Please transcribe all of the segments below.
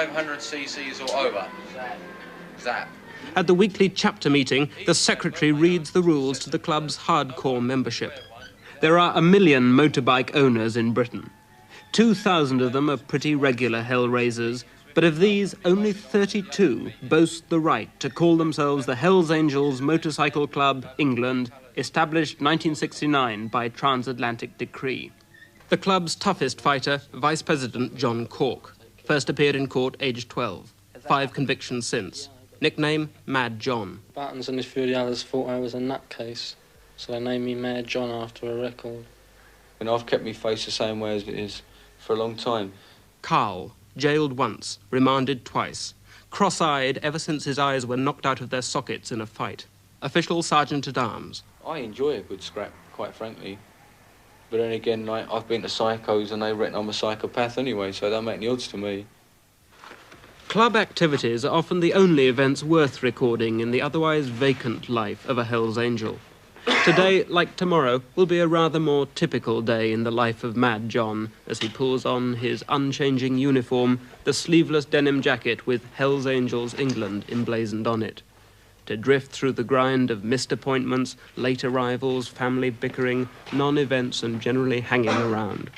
500 cc's or over. Zap. At the weekly chapter meeting, the secretary reads the rules to the club's hardcore membership. There are 1 million motorbike owners in Britain. 2,000 of them are pretty regular hell-raisers, but of these, only 32 boast the right to call themselves the Hells Angels Motorcycle Club, England, established 1969 by transatlantic decree. The club's toughest fighter, Vice President John Cork, first appeared in court aged 12. 5 convictions since. Nickname, Mad John. Battens and a few of the others thought I was a nutcase, so they named me Mad John after a record. And I've kept my face the same way as it is for a long time. Carl, jailed once, remanded twice. Cross-eyed ever since his eyes were knocked out of their sockets in a fight. Official Sergeant-at-Arms. I enjoy a good scrap, quite frankly. But then again, like, I've been to psychos and they reckon I'm a psychopath anyway, so it don't make any odds to me. Club activities are often the only events worth recording in the otherwise vacant life of a Hells Angel. Today, like tomorrow, will be a rather more typical day in the life of Mad John as he pulls on his unchanging uniform, the sleeveless denim jacket with Hells Angels England emblazoned on it. To drift through the grind of missed appointments, late arrivals, family bickering, non-events and generally hanging around.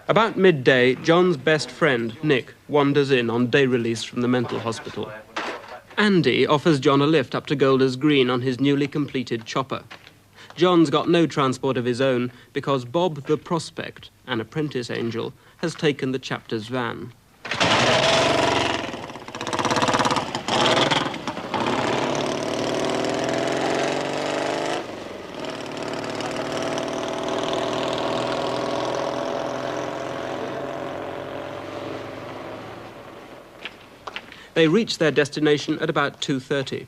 About midday, John's best friend, Nick, wanders in on day release from the mental hospital. Andy offers John a lift up to Golders Green on his newly completed chopper. John's got no transport of his own because Bob the Prospect, an apprentice angel, has taken the chapter's van. They reach their destination at about 2:30.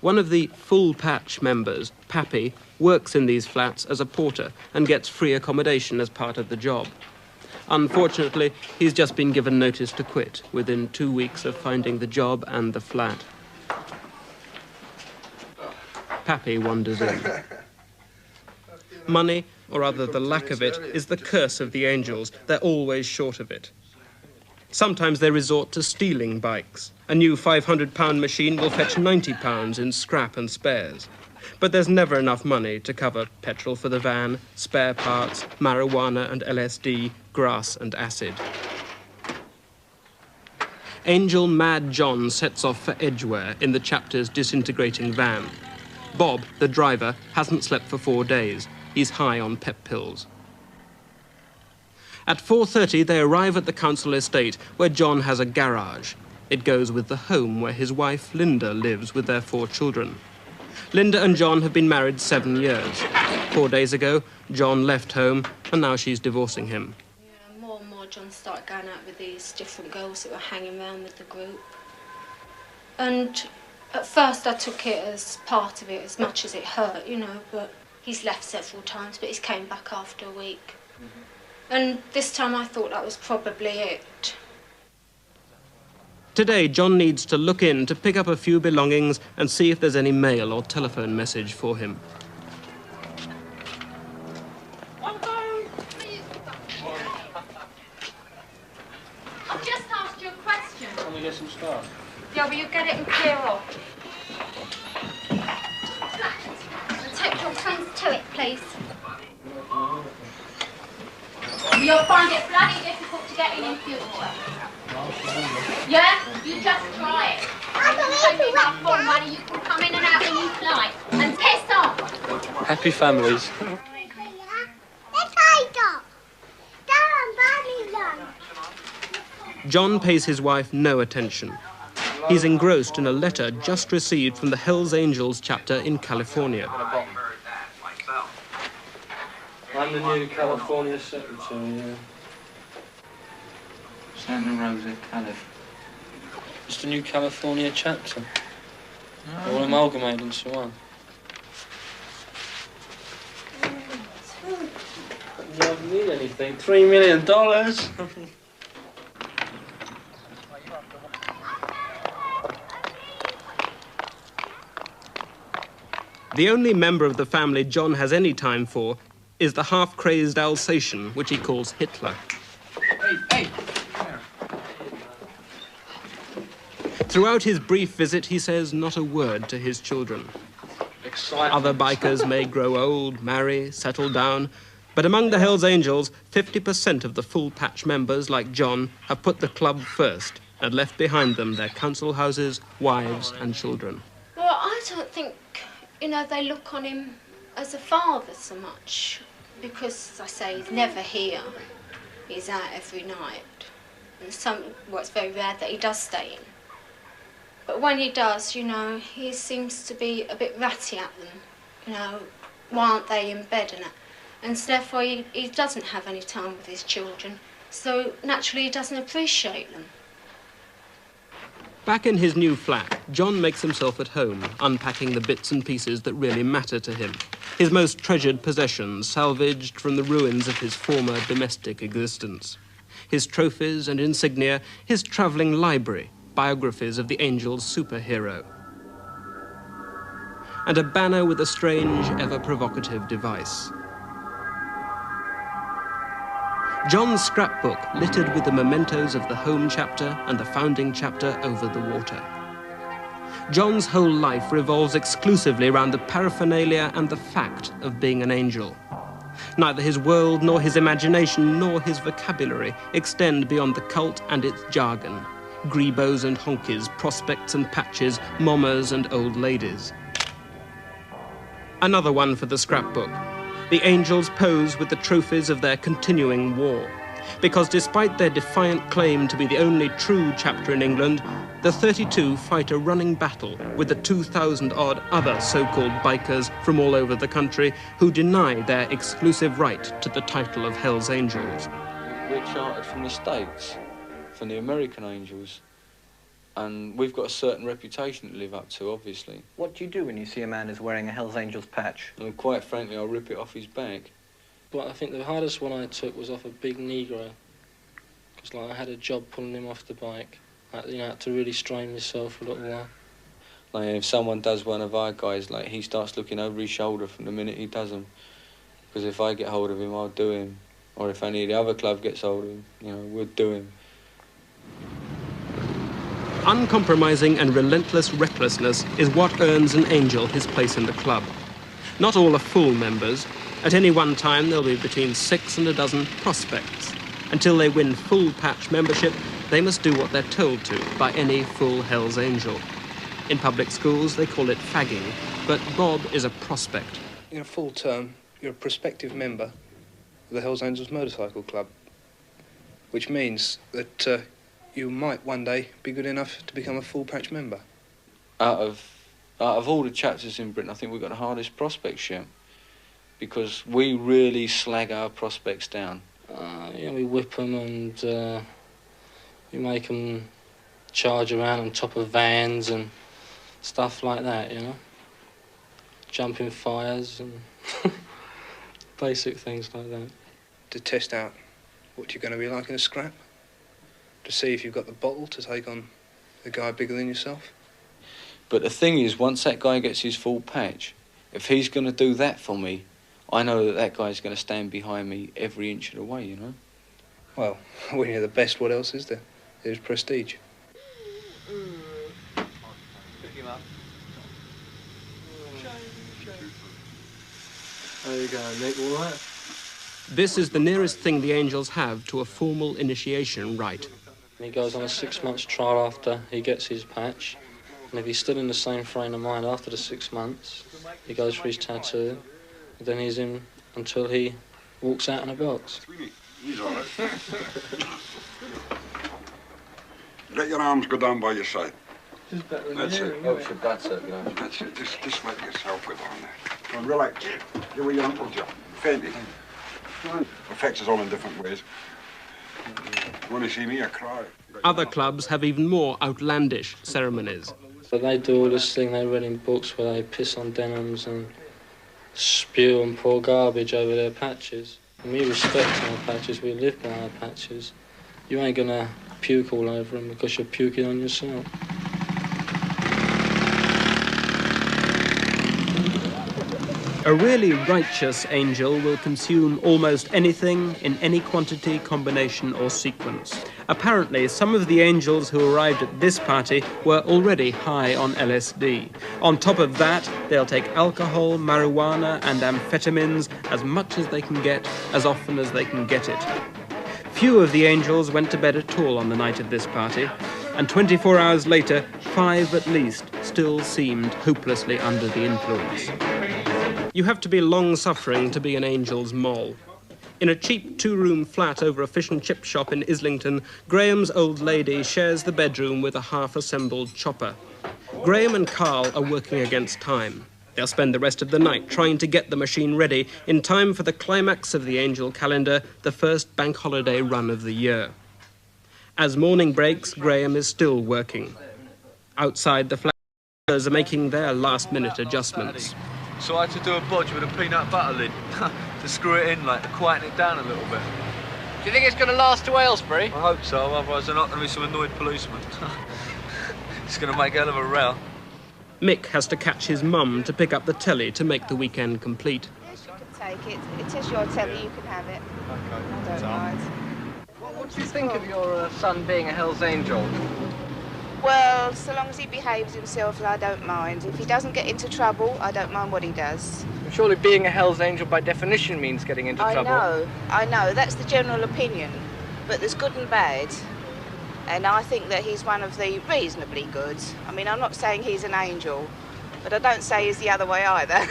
One of the full patch members, Pappy, works in these flats as a porter and gets free accommodation as part of the job. Unfortunately, he's just been given notice to quit within 2 weeks of finding the job and the flat. Pappy wanders in. Money, or rather the lack of it, is the curse of the angels. They're always short of it. Sometimes they resort to stealing bikes. A new £500 machine will fetch £90 in scrap and spares. But there's never enough money to cover petrol for the van, spare parts, marijuana and LSD, grass and acid. Angel Mad John sets off for Edgware in the chapter's disintegrating van. Bob, the driver, hasn't slept for 4 days. He's high on pep pills. At 4:30, they arrive at the council estate, where John has a garage. It goes with the home where his wife, Linda, lives with their 4 children. Linda and John have been married 7 years. 4 days ago, John left home, and now she's divorcing him. Yeah, more and more John started going out with these different girls that were hanging around with the group. And at first I took it as part of it, as much as it hurt, you know, but he's left several times, but he's came back after a week. And this time I thought that was probably it. Today, John needs to look in to pick up a few belongings and see if there's any mail or telephone message for him. I'm home. I've just asked you a question. Can we get some stuff? Yeah, will you get it and clear off? Take your friends to it, please. You'll find it bloody difficult to get in future. Yeah? You just try it. If you have more money, you can come in and out when you like. And piss off! Happy families. John pays his wife no attention. He's engrossed in a letter just received from the Hells Angels chapter in California. I'm the new California secretary, yeah. Santa Rosa, Calif. It's the new California chapter. All amalgamated into one. You don't need anything. $3 million. The only member of the family John has any time for is the half-crazed Alsatian, which he calls Hitler. Hey! Throughout his brief visit, he says not a word to his children. Other bikers may grow old, marry, settle down, but among the Hells Angels, 50% of the full patch members, like John, have put the club first and left behind them their council houses, wives and children. Well, I don't think, they look on him as a father so much, because, as I say, he's never here. He's out every night. And it's very rare that he does stay in. But when he does, he seems to be a bit ratty at them. Why aren't they in bed and that? And so therefore he doesn't have any time with his children. So naturally he doesn't appreciate them. Back in his new flat, John makes himself at home, unpacking the bits and pieces that really matter to him. His most treasured possessions, salvaged from the ruins of his former domestic existence. His trophies and insignia, his travelling library, biographies of the Angels' superhero. And a banner with a strange, ever-provocative device. John's scrapbook littered with the mementos of the home chapter and the founding chapter over the water. John's whole life revolves exclusively around the paraphernalia and the fact of being an angel. Neither his world, nor his imagination, nor his vocabulary extend beyond the cult and its jargon. Grebos and honkies, prospects and patches, mommers and old ladies. Another one for the scrapbook. The Angels pose with the trophies of their continuing war. Because despite their defiant claim to be the only true chapter in England, the 32 fight a running battle with the 2,000-odd other so-called bikers from all over the country who deny their exclusive right to the title of Hells Angels. We're chartered from the States, from the American Angels, and we've got a certain reputation to live up to, obviously. What do you do when you see a man who's wearing a Hells Angels patch? And quite frankly, I'll rip it off his back. But I think the hardest one I took was off a big Negro, because I had a job pulling him off the bike. I had to really strain myself for a little while. Like, if someone does one of our guys, he starts looking over his shoulder from the minute he does them. Because if I get hold of him, I'll do him. Or if any of the other club gets hold of him, we'll do him. Uncompromising and relentless recklessness is what earns an angel his place in the club. Not all are full members. At any one time, there'll be between 6 and a dozen prospects. Until they win full patch membership, they must do what they're told to by any full Hells Angel. In public schools, they call it fagging, but Bob is a prospect. In a full term, you're a prospective member of the Hells Angels Motorcycle Club, which means that you might one day be good enough to become a full patch member. Out of all the chapters in Britain, I think we've got the hardest prospects yet, because we really slag our prospects down. We whip them and we make them charge around on top of vans and stuff like that, Jump in fires and basic things like that. To test out what you're going to be like in a scrap? To see if you've got the bottle to take on a guy bigger than yourself? But the thing is, once that guy gets his full patch, if he's going to do that for me, I know that guy's going to stand behind me every inch of the way, Well, when you're the best, what else is there? There's prestige. How you going, Nick? All right? This is the nearest thing the Angels have to a formal initiation rite. He goes on a 6-month trial after he gets his patch. And if he's still in the same frame of mind after the 6 months, he goes for his tattoo. And then he's in until he walks out in a box. He's all right. Let your arms go down by your side. That's it. That's it, That's it. Just let yourself go down there. Go on, relax. You're with your Uncle John. Fainting. Affects us all in different ways. You want to see me, I cry. Other clubs have even more outlandish ceremonies. But they do all this thing they read in books where they piss on denims and spew and pour garbage over their patches. And we respect our patches, we live by our patches. You ain't gonna puke all over them because you're puking on yourself. A really righteous angel will consume almost anything in any quantity, combination or sequence. Apparently, some of the angels who arrived at this party were already high on LSD. On top of that, they'll take alcohol, marijuana and amphetamines as much as they can get, as often as they can get it. Few of the angels went to bed at all on the night of this party, and 24 hours later, 5 at least still seemed hopelessly under the influence. You have to be long-suffering to be an angel's moll. In a cheap 2-room flat over a fish and chip shop in Islington, Graham's old lady shares the bedroom with a half-assembled chopper. Graham and Carl are working against time. They'll spend the rest of the night trying to get the machine ready in time for the climax of the angel calendar, the first bank holiday run of the year. As morning breaks, Graham is still working. Outside, the flappers are making their last-minute adjustments. So I had to do a bodge with a peanut butter lid to screw it in, like, to quieten it down a little bit. Do you think it's going to last to Aylesbury? I hope so, otherwise there are not going to be some annoyed policemen. It's going to make a hell of a row. Mick has to catch his mum to pick up the telly to make the weekend complete. Yes, you can take it. It is your telly, you can have it. Okay. I don't mind. What do you think of your son being a Hell's Angel? Well, so long as he behaves himself, I don't mind. If he doesn't get into trouble, I don't mind what he does. Surely being a Hell's Angel by definition means getting into trouble. I know, that's the general opinion. But there's good and bad. And I think that he's one of the reasonably good. I mean, I'm not saying he's an angel, but I don't say he's the other way either.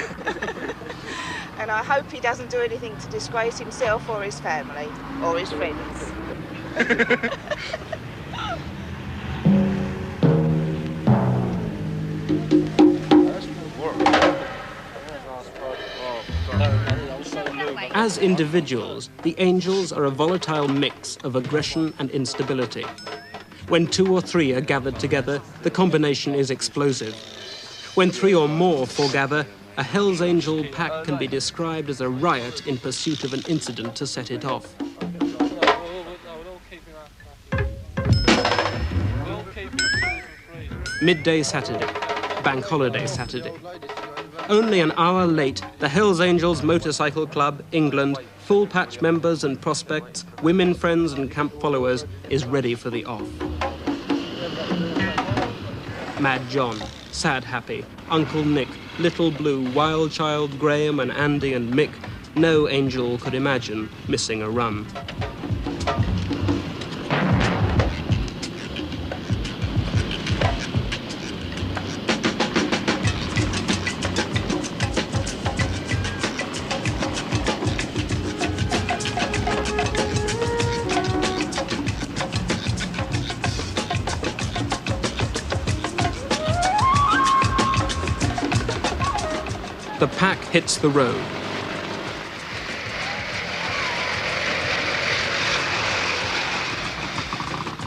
And I hope he doesn't do anything to disgrace himself or his family or his friends. As individuals, the angels are a volatile mix of aggression and instability. When 2 or 3 are gathered together, the combination is explosive. When 3 or more foregather, a Hell's Angel pack can be described as a riot in pursuit of an incident to set it off. Midday Saturday, Bank Holiday Saturday. Only an hour late, the Hells Angels Motorcycle Club, England, full patch members and prospects, women friends and camp followers, is ready for the off. Mad John, Sad Happy, Uncle Nick, Little Blue, Wild Child, Graham and Andy and Mick, no angel could imagine missing a run. The pack hits the road.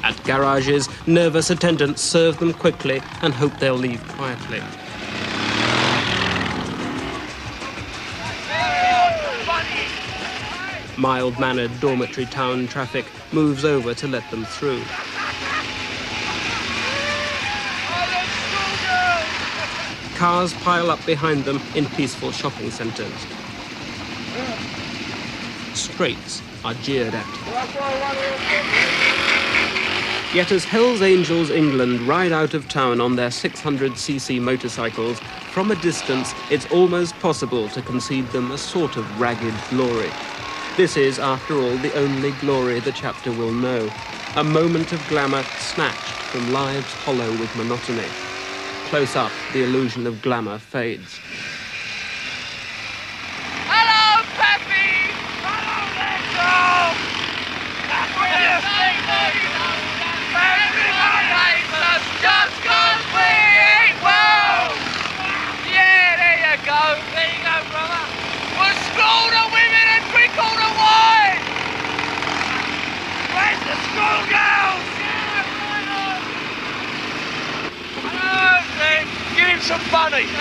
At garages, nervous attendants serve them quickly and hope they'll leave quietly. Mild-mannered dormitory town traffic moves over to let them through. Cars pile up behind them in peaceful shopping centres. Straights are jeered at. Yet as Hells Angels England ride out of town on their 600cc motorcycles, from a distance it's almost possible to concede them a sort of ragged glory. This is, after all, the only glory the chapter will know. A moment of glamour snatched from lives hollow with monotony. Close up, the illusion of glamour fades. Hello, Peppy! Hello, Little! Everyone hates us just 'cause we ain't well! Yeah, there you go, brother. We'll school the women and drink all the wine! Where's the schoolgirls? Give him some bunny. Nobody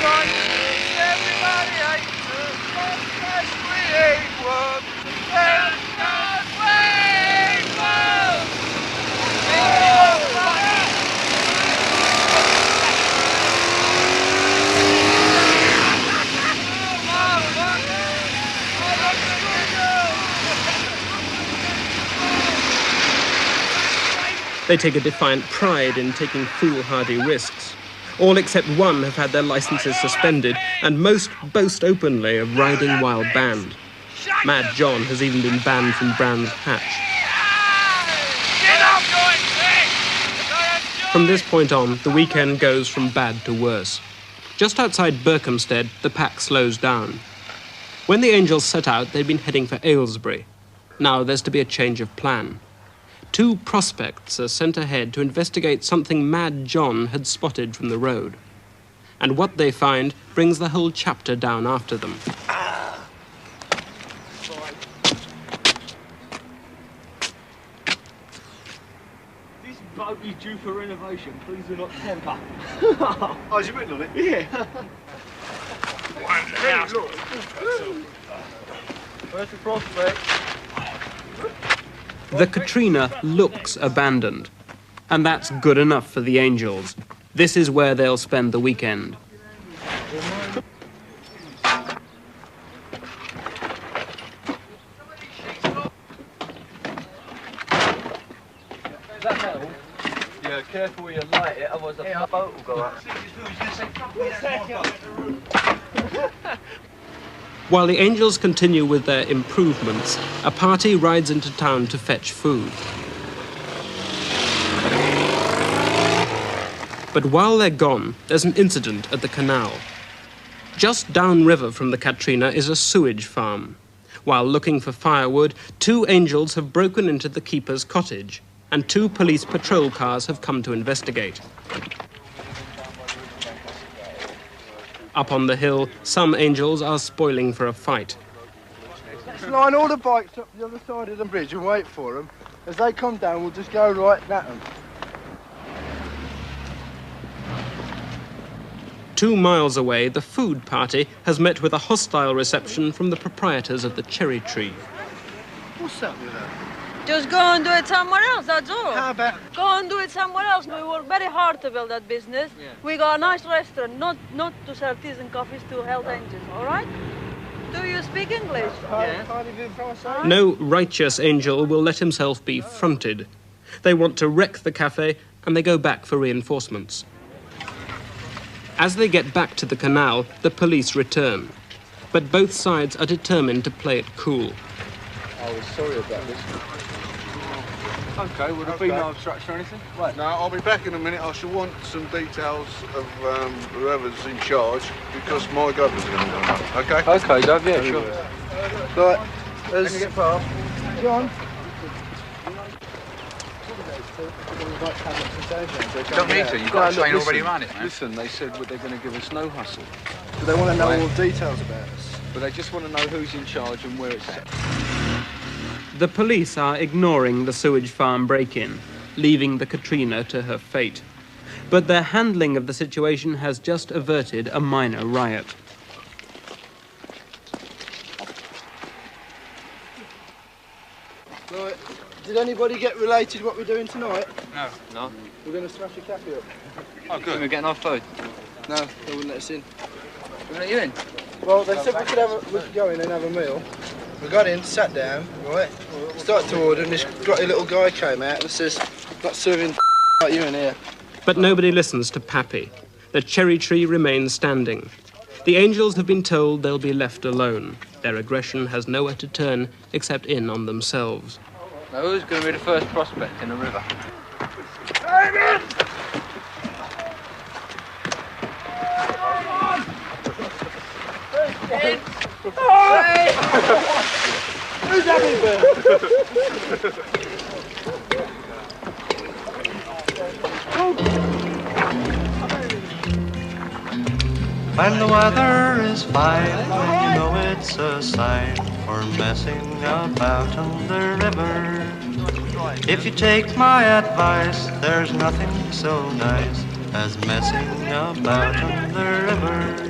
likes us, everybody hates us, but yes, we ain't one. Yes, we ain't one. They take a defiant pride in taking foolhardy risks. All except one have had their licenses suspended, and most boast openly of riding while banned. Mad John has even been banned from Brands Hatch. From this point on, the weekend goes from bad to worse. Just outside Berkhamsted, the pack slows down. When the Angels set out, they'd been heading for Aylesbury. Now there's to be a change of plan. 2 prospects are sent ahead to investigate something Mad John had spotted from the road. And what they find brings the whole chapter down after them. This boat is due for renovation. Please do not temper. Oh, is it written on it? Yeah. Where's the prospect? The Katrina looks abandoned, and that's good enough for the Angels. This is where they'll spend the weekend. Yeah, careful where you light it, otherwise the boat will go up. While the Angels continue with their improvements, a party rides into town to fetch food. But while they're gone, there's an incident at the canal. Just downriver from the Katrina is a sewage farm. While looking for firewood, 2 Angels have broken into the keeper's cottage, and 2 police patrol cars have come to investigate. Up on the hill, some Angels are spoiling for a fight. Let's line all the bikes up the other side of the bridge and wait for them. As they come down, we'll just go right at them. 2 miles away, the food party has met with a hostile reception from the proprietors of the Cherry Tree. What's that with that? Just go and do it somewhere else, that's all. How about... Go and do it somewhere else. We work very hard to build that business. Yeah. We got a nice restaurant, not to sell teas and coffees to Hells Angels, all right? Do you speak English? Yeah. No righteous angel will let himself be fronted. They want to wreck the cafe, and they go back for reinforcements. As they get back to the canal, the police return. But both sides are determined to play it cool. I was sorry about this. Okay, will there be no obstruction or anything? Right. No, I'll be back in a minute. I shall want some details of whoever's in charge, because my governor's going to go. Okay? Okay, Dave, yeah, sure. Right, let's get past. John. You don't need to, you've got a train already around it, man. Listen, they said they're going to give us no hustle. Do they want to know all the details about us? But they just want to know who's in charge and where it's at. The police are ignoring the sewage farm break-in, leaving the Katrina to her fate. But their handling of the situation has just averted a minor riot. Right, did anybody get related what we're doing tonight? No. No. We're going to smash a cafe up. Oh, good. We're getting our food. No, they wouldn't let us in. We're let you in? Well, they said we could go in and have a meal. We got in, sat down, right, started to order, and this grotty little guy came out and says, not serving like you in here. But nobody listens to Pappy. The Cherry Tree remains standing. The Angels have been told they'll be left alone. Their aggression has nowhere to turn except in on themselves. Now, who's going to be the first prospect in the river? Who's having When the weather is fine, when you know it's a sign for messing about on the river. If you take my advice, there's nothing so nice as messing about on the river.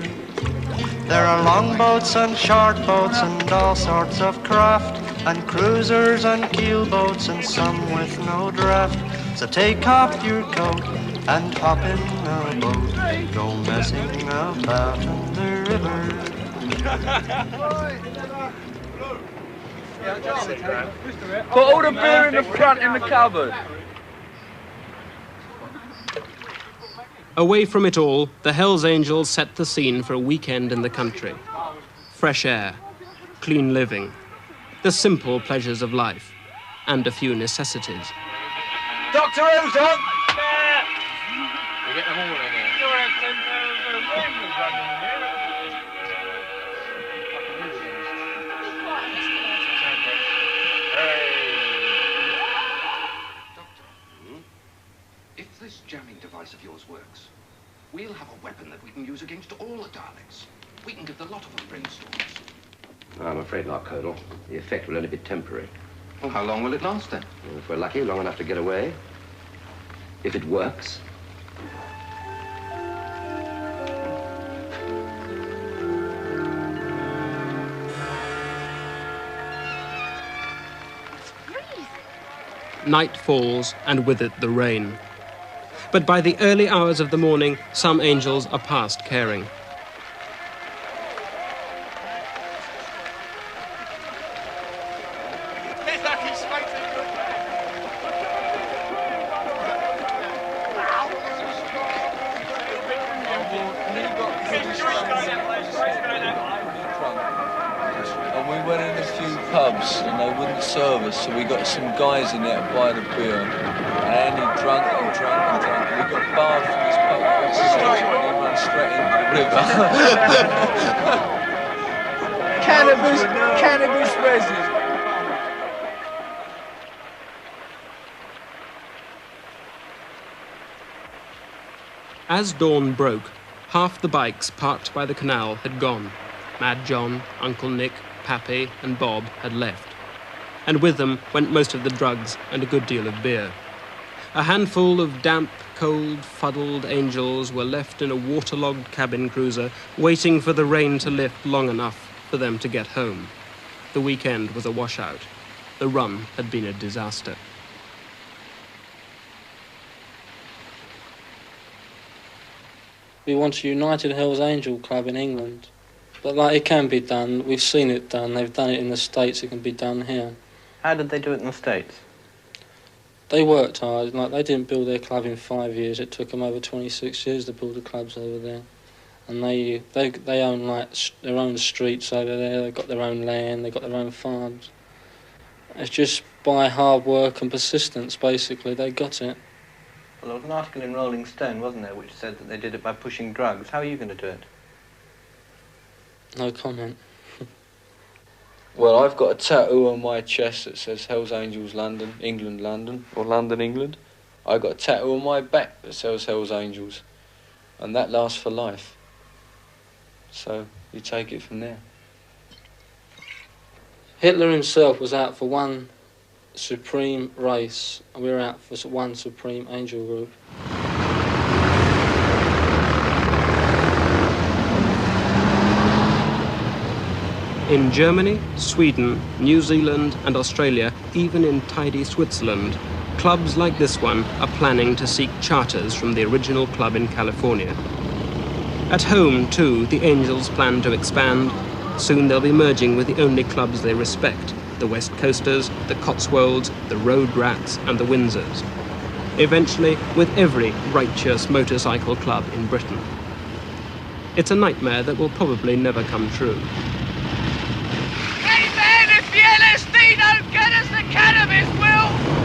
There are longboats and short boats and all sorts of craft, and cruisers and keelboats and some with no draft. So take off your coat and hop in a boat, go messing about on the river. Put all the beer in the front in the cupboard. Away from it all, the Hells Angels set the scene for a weekend in the country. Fresh air, clean living, the simple pleasures of life, and a few necessities. Doctor Who's on? We get them all in here. If this jamming device of yours works, we'll have a weapon that we can use against all the Daleks. We can give the lot of them brainstorms. I'm afraid not, Colonel. The effect will only be temporary. Well, how long will it last, then? Well, if we're lucky, long enough to get away. If it works. Night falls, and with it the rain. But by the early hours of the morning, some angels are past caring. And we went in a few pubs and they wouldn't serve us, so we got some guys in there to buy the beer. And he drank and drank and drank. We got barred from his pub and he ran straight into the river. Cannabis resin. As dawn broke, half the bikes parked by the canal had gone. Mad John, Uncle Nick, Pappy and Bob had left. And with them went most of the drugs and a good deal of beer. A handful of damp, cold, fuddled angels were left in a waterlogged cabin cruiser, waiting for the rain to lift long enough for them to get home. The weekend was a washout. The run had been a disaster. We want a United Hells Angel Club in England. But like, it can be done. We've seen it done. They've done it in the States. It can be done here. How did they do it in the States? They worked hard. Like, they didn't build their club in 5 years. It took them over 26 years to build the clubs over there. And they own like their own streets over there. They've got their own land. They've got their own farms. It's just by hard work and persistence, basically. They got it. Well, there was an article in Rolling Stone, wasn't there, which said that they did it by pushing drugs. How are you going to do it? No comment. Well, I've got a tattoo on my chest that says Hells Angels London, England, London, or London, England. I got a tattoo on my back that says Hells Angels, and that lasts for life. So you take it from there. Hitler himself was out for one supreme race, and we're out for one supreme angel group. In Germany, Sweden, New Zealand and Australia, even in tidy Switzerland, clubs like this one are planning to seek charters from the original club in California. At home, too, the Angels plan to expand. Soon they'll be merging with the only clubs they respect, the West Coasters, the Cotswolds, the Road Rats and the Windsors. Eventually, with every righteous motorcycle club in Britain. It's a nightmare that will probably never come true. Hey man, if the LSD don't get us, the cannabis will!